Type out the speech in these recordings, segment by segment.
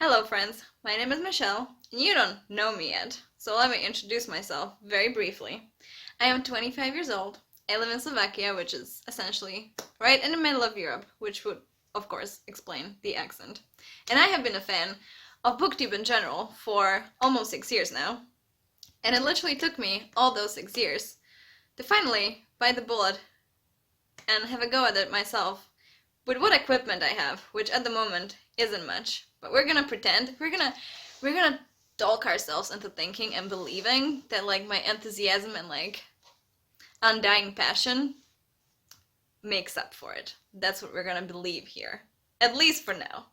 Hello friends, my name is Michelle, and you don't know me yet, so let me introduce myself very briefly. I am 25 years old, I live in Slovakia, which is essentially right in the middle of Europe, which would, of course, explain the accent. And I have been a fan of booktube in general for almost 6 years now, and it literally took me all those 6 years to finally bite the bullet and have a go at it myself with what equipment I have, which at the moment isn't much. But we're gonna pretend we're gonna talk ourselves into thinking and believing that like my enthusiasm and like undying passion makes up for it. That's what we're gonna believe here. At least for now.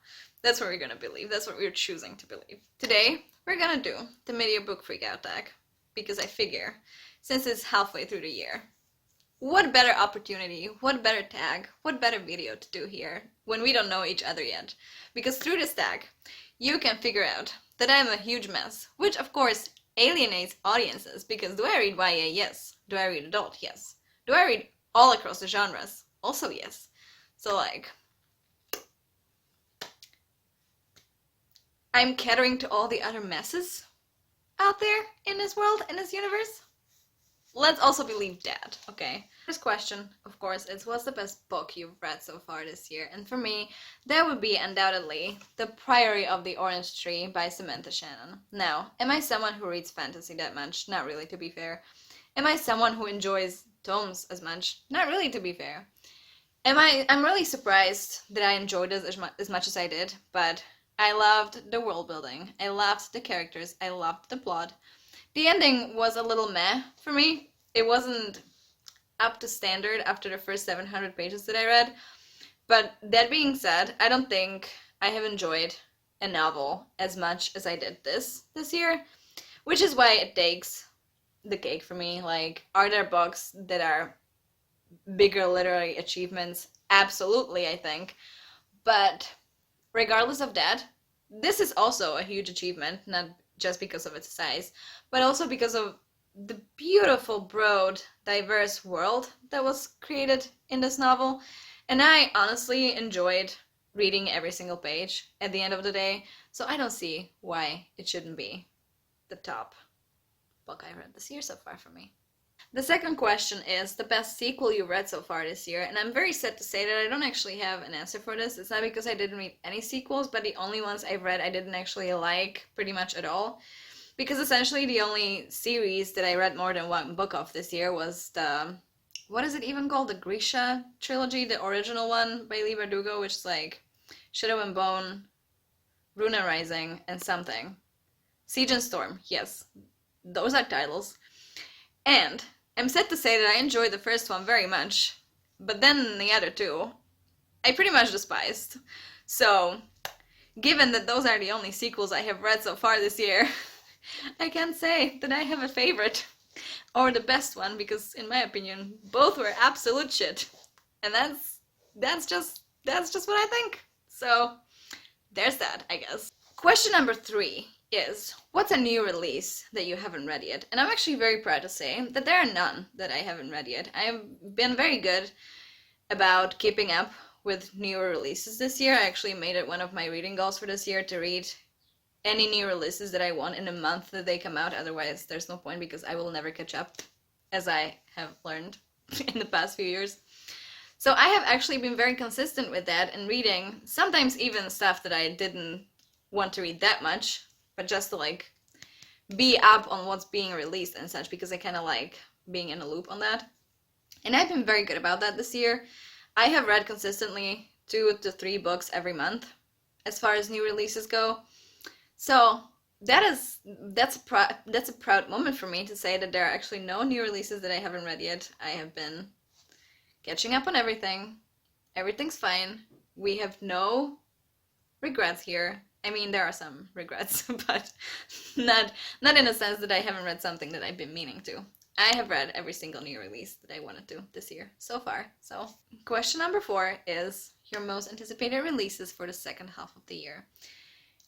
That's what we're gonna believe. That's what we're choosing to believe. Today, we're gonna do the Media Book Freakout tag. Because I figure, since it's halfway through the year, what better opportunity, what better tag, what better video to do here when we don't know each other yet? Because through this tag, you can figure out that I'm a huge mess, which of course alienates audiences because do I read YA? Yes. Do I read adult? Yes. Do I read all across the genres? Also yes. So like, I'm catering to all the other messes out there in this world, in this universe. Let's also believe that, okay? First question, of course, is what's the best book you've read so far this year? And for me, that would be undoubtedly The Priory of the Orange Tree by Samantha Shannon. Now, am I someone who reads fantasy that much? Not really, to be fair. Am I someone who enjoys tomes as much? Not really, to be fair. I'm really surprised that I enjoyed this as much as I did, but I loved the world building. I loved the characters. I loved the plot. The ending was a little meh for me. It wasn't up to standard after the first 700 pages that I read. But that being said, I don't think I have enjoyed a novel as much as I did this year, which is why it takes the cake for me. Like, are there books that are bigger literary achievements? Absolutely, I think. But regardless of that, this is also a huge achievement, not just because of its size, but also because of the beautiful, broad, diverse world that was created in this novel. And I honestly enjoyed reading every single page at the end of the day, so I don't see why it shouldn't be the top book I read this year so far for me. The second question is the best sequel you read so far this year, and I'm very sad to say that I don't actually have an answer for this. It's not because I didn't read any sequels, but the only ones I've read I didn't actually like pretty much at all. Because essentially the only series that I read more than one book of this year was the, what is it even called? The Grisha trilogy, the original one by Lee Bardugo, which is like Shadow and Bone, Runa Rising, and something. Siege and Storm, yes. Those are titles. And I'm sad to say that I enjoyed the first one very much, but then the other two, I pretty much despised. So, given that those are the only sequels I have read so far this year, I can't say that I have a favorite or the best one because, in my opinion, both were absolute shit, and that's just what I think. So, there's that, I guess. Question number 3 is, what's a new release that you haven't read yet? And I'm actually very proud to say that there are none that I haven't read yet. I've been very good about keeping up with newer releases this year. I actually made it one of my reading goals for this year to read any new releases that I want in the month that they come out. Otherwise, there's no point because I will never catch up, as I have learned in the past few years. So I have actually been very consistent with that and reading sometimes even stuff that I didn't want to read that much, but just to like be up on what's being released and such because I kind of like being in a loop on that. And I've been very good about that this year. I have read consistently 2 to 3 books every month as far as new releases go. So that's a proud moment for me to say that there are actually no new releases that I haven't read yet. I have been catching up on everything. Everything's fine. We have no regrets here. I mean, there are some regrets, but not in a sense that I haven't read something that I've been meaning to. I have read every single new release that I wanted to this year so far. So, question number 4 is your most anticipated releases for the second half of the year.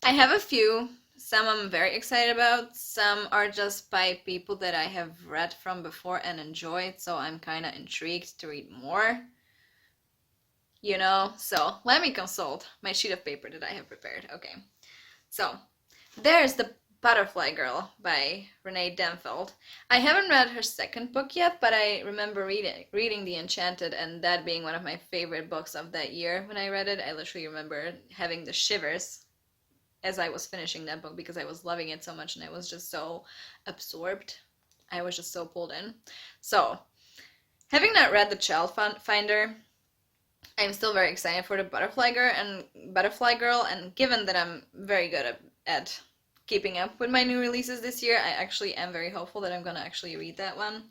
I have a few. Some I'm very excited about. Some are just by people that I have read from before and enjoyed, so I'm kind of intrigued to read more. So let me consult my sheet of paper that I have prepared. Okay. So, there's The Butterfly Girl by Renee Denfeld. I haven't read her second book yet, but I remember reading The Enchanted and that being one of my favorite books of that year when I read it. I literally remember having the shivers as I was finishing that book because I was loving it so much and I was just so absorbed. I was just so pulled in. So, having not read The Child Finder, I'm still very excited for The Butterfly Girl, and given that I'm very good at keeping up with my new releases this year, I actually am very hopeful that I'm gonna actually read that one.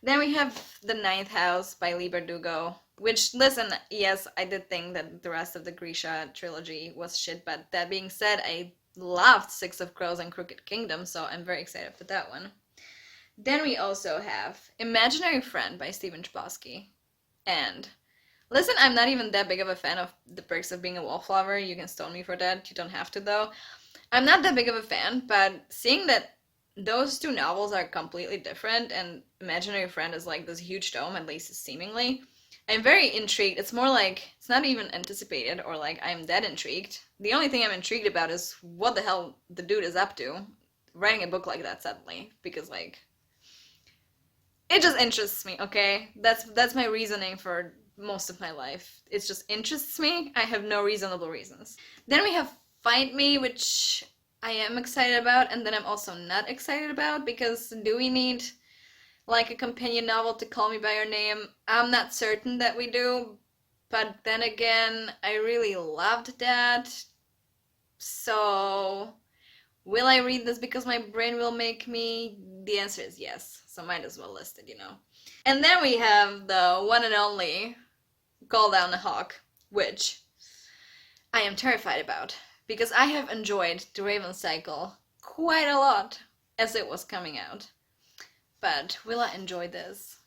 Then we have The Ninth House by Lee Bardugo, which, listen, yes, I did think that the rest of the Grisha trilogy was shit, but that being said, I loved Six of Crows and Crooked Kingdom, so I'm very excited for that one. Then we also have Imaginary Friend by Stephen Chbosky. And listen, I'm not even that big of a fan of The Perks of Being a Wallflower. You can stone me for that. You don't have to, though. I'm not that big of a fan, but seeing that those two novels are completely different and Imaginary Friend is like this huge tome, at least seemingly, I'm very intrigued. It's more like, it's not even anticipated or like I'm that intrigued. The only thing I'm intrigued about is what the hell the dude is up to writing a book like that suddenly, because like, it just interests me, okay? That's my reasoning for most of my life. It just interests me. I have no reasonable reasons. Then we have Find Me, which I am excited about, and then I'm also not excited about, because do we need like a companion novel to Call Me By Your Name? I'm not certain that we do, but then again, I really loved that. So, will I read this because my brain will make me? The answer is yes, so might as well list it, you know. And then we have the one and only Call Down the Hawk, which I am terrified about, because I have enjoyed The Raven Cycle quite a lot as it was coming out. But will I enjoy this?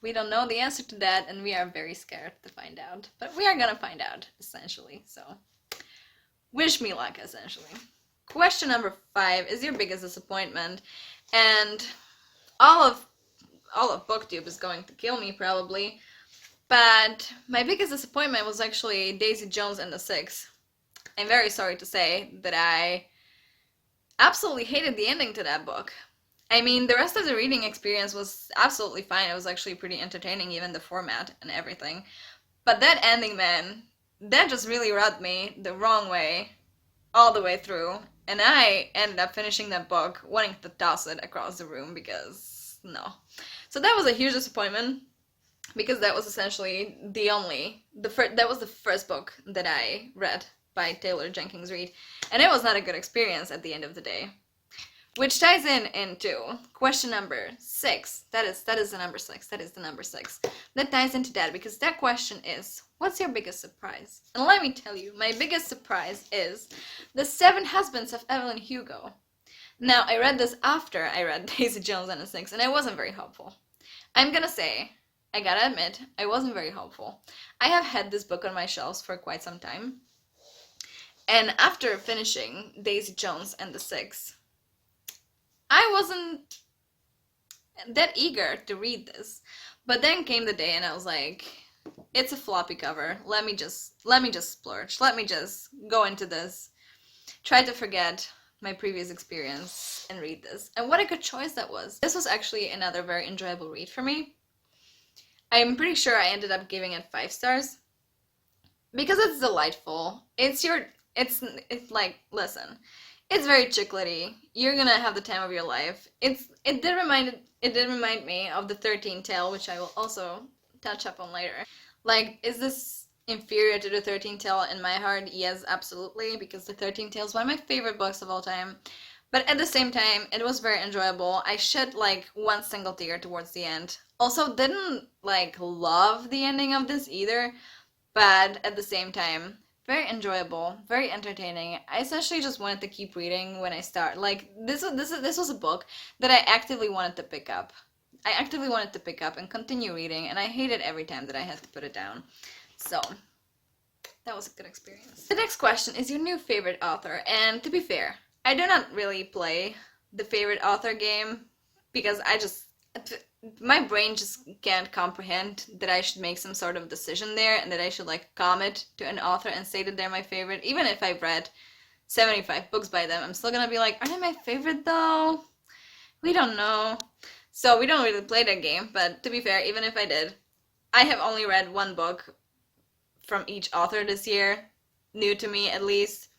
We don't know the answer to that, and we are very scared to find out. But we are gonna find out, essentially, so wish me luck, essentially. Question number 5 is your biggest disappointment, and all of BookTube is going to kill me, probably, but my biggest disappointment was actually Daisy Jones and the Six. I'm very sorry to say that I absolutely hated the ending to that book. I mean, the rest of the reading experience was absolutely fine. It was actually pretty entertaining, even the format and everything. But that ending, man, that just really rubbed me the wrong way all the way through. And I ended up finishing that book wanting to toss it across the room because, no. So that was a huge disappointment, because that was essentially that was the first book that I read by Taylor Jenkins Reid, and it was not a good experience at the end of the day. Which ties into question number 6. That is the number 6. That is the number 6. That ties into that, because that question is, what's your biggest surprise? And let me tell you, my biggest surprise is The 7 Husbands of Evelyn Hugo. Now, I read this after I read Daisy Jones and the Six, and I wasn't very hopeful. I'm gonna say, I gotta admit, I wasn't very hopeful. I have had this book on my shelves for quite some time, and after finishing Daisy Jones and the Six, I wasn't that eager to read this. But then came the day and I was like, it's a floppy cover. Let me just splurge. Let me just go into this. Try to forget my previous experience and read this. And what a good choice that was. This was actually another very enjoyable read for me. I'm pretty sure I ended up giving it 5 stars because it's delightful. It's like, listen, it's very chiclety. You're gonna have the time of your life. It did remind me of the 13th Tale, which I will also touch up on later. Like, is this inferior to the 13th Tale in my heart? Yes, absolutely, because the 13th Tale is one of my favorite books of all time. But at the same time, it was very enjoyable. I shed like one single tear towards the end. Also, didn't like love the ending of this either, but at the same time, very enjoyable, very entertaining. I essentially just wanted to keep reading when I start. Like, this was a book that I actively wanted to pick up. I actively wanted to pick up and continue reading, and I hated every time that I had to put it down. So, that was a good experience. The next question is your new favorite author, and to be fair, I do not really play the favorite author game because my brain just can't comprehend that I should make some sort of decision there and that I should like commit to an author and say that they're my favorite, even if I've read 75 books by them, I'm still gonna be like, are they my favorite though? We don't know. So we don't really play that game, but to be fair, even if I did, I have only read one book from each author this year, new to me at least.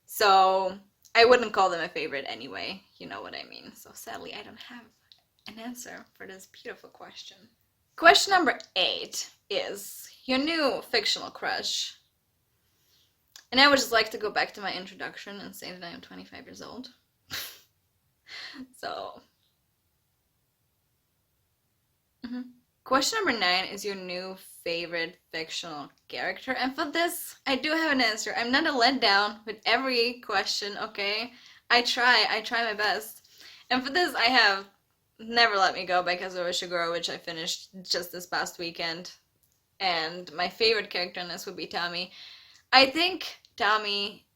So I wouldn't call them a favorite anyway, you know what I mean. So sadly, I don't have an answer for this beautiful question. Question number 8 is your new fictional crush. And I would just like to go back to my introduction and say that I am 25 years old. So. Question number 9 is your new favorite fictional character. And for this, I do have an answer. I'm not a letdown with every question, okay? I try my best. And for this, I have Never Let Me Go by Kazuo Ishiguro, which I finished just this past weekend. And my favorite character in this would be Tommy. I think Tommy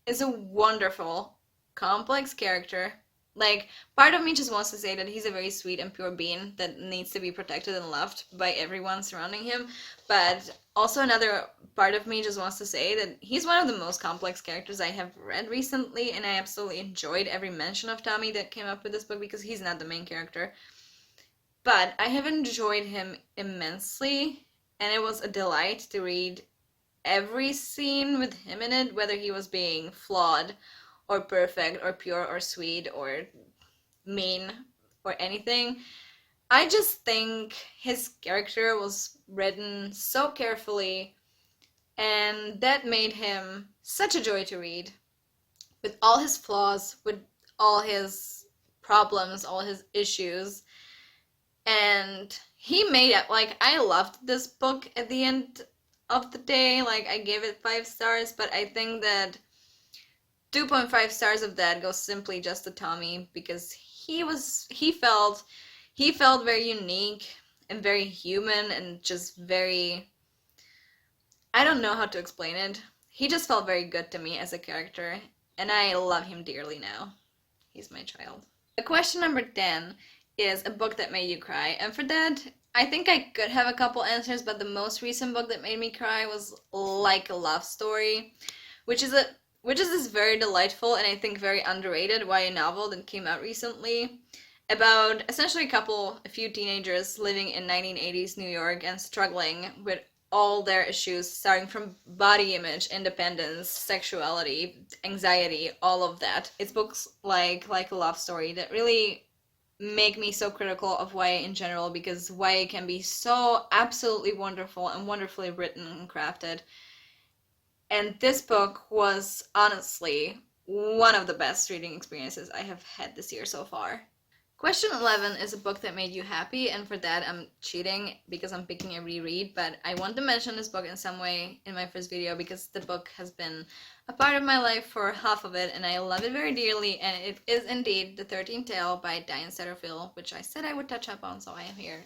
is a wonderful, complex character. Like, part of me just wants to say that he's a very sweet and pure being that needs to be protected and loved by everyone surrounding him. But also another part of me just wants to say that he's one of the most complex characters I have read recently, and I absolutely enjoyed every mention of Tommy that came up with this book because he's not the main character. But I have enjoyed him immensely, and it was a delight to read every scene with him in it, whether he was being flawed or perfect or pure or sweet or mean or anything. I just think his character was written so carefully, and that made him such a joy to read. With all his flaws, with all his problems, all his issues. And he made it, like, I loved this book at the end of the day. Like, I gave it 5 stars, but I think that 2.5 stars of that goes simply just to Tommy, because he felt very unique and very human and just very, I don't know how to explain it. He just felt very good to me as a character, and I love him dearly now. He's my child. Question number 10 is a book that made you cry, and for that, I think I could have a couple answers, but the most recent book that made me cry was Like a Love Story, which is this very delightful and I think very underrated YA novel that came out recently about essentially a few teenagers living in 1980s New York and struggling with all their issues, starting from body image, independence, sexuality, anxiety, all of that. It's books like a love story that really make me so critical of YA in general, because YA can be so absolutely wonderful and wonderfully written and crafted. And this book was honestly one of the best reading experiences I have had this year so far. Question 11 is a book that made you happy, and for that I'm cheating because I'm picking a reread, but I want to mention this book in some way in my first video because the book has been a part of my life for half of it and I love it very dearly, and it is indeed The 13th Tale by Diane Setterfield, which I said I would touch up on, so I am here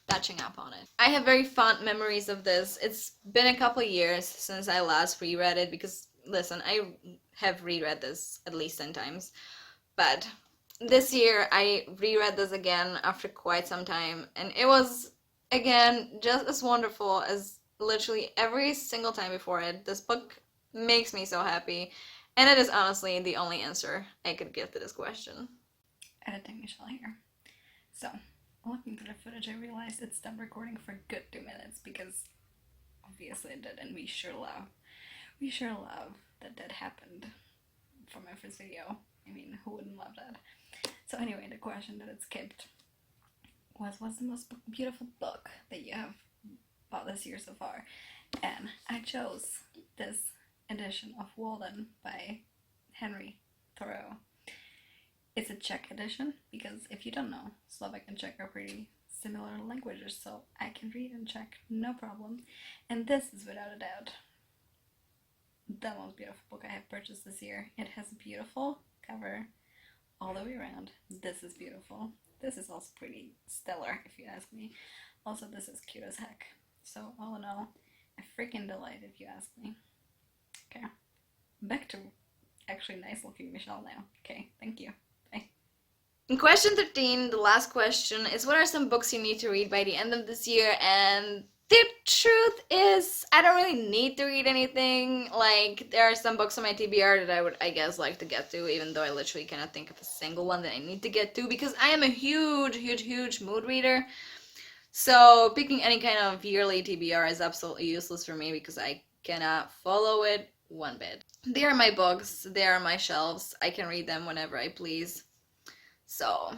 touching up on it. I have very fond memories of this. It's been a couple years since I last reread it because, listen, I have reread this at least 10 times, but this year I reread this again after quite some time, and it was, again, just as wonderful as literally every single time before it. This book makes me so happy, and it is honestly the only answer I could give to this question. Editing Michelle here. So, looking through the footage, I realized it stopped recording for a good 2 minutes because obviously it did, and we sure love that happened for my first video. I mean, who wouldn't love that? So anyway, the question that it skipped was, what's the most beautiful book that you have bought this year so far? And I chose this edition of Walden by Henry Thoreau. It's a Czech edition because, if you don't know, Slovak and Czech are pretty similar languages, so I can read in Czech, no problem. And this is without a doubt the most beautiful book I have purchased this year. It has a beautiful cover all the way around. This is beautiful. This is also pretty stellar, if you ask me. Also, this is cute as heck. So, all in all, a freaking delight, if you ask me. Okay, back to actually nice looking Michelle now. Okay, thank you. Bye. In question 13, the last question, is what are some books you need to read by the end of this year? And The truth is, I don't really need to read anything. Like, there are some books on my TBR that I would, I guess, like to get to, even though I literally cannot think of a single one that I need to get to, because I am a huge, huge, huge mood reader. So, picking any kind of yearly TBR is absolutely useless for me because I cannot follow it one bit. They are my books, they are my shelves. I can read them whenever I please. So,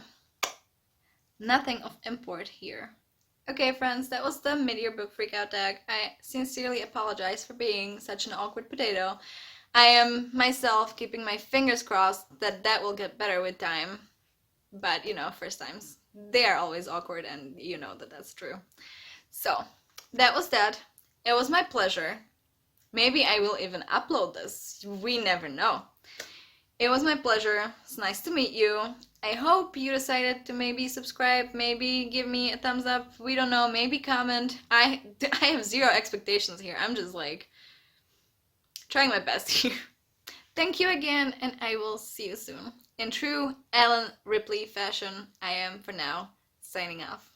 nothing of import here. Okay, friends, that was the mid-year book freakout tag. I sincerely apologize for being such an awkward potato. I am myself keeping my fingers crossed that that will get better with time. But, you know, first times, they are always awkward, and you know that that's true. So, that was that. It was my pleasure. Maybe I will even upload this. We never know. It was my pleasure. It's nice to meet you. I hope you decided to maybe subscribe, maybe give me a thumbs up. We don't know, maybe comment. I have zero expectations here. I'm just like trying my best here. Thank you again, and I will see you soon. In true Ellen Ripley fashion, I am for now signing off.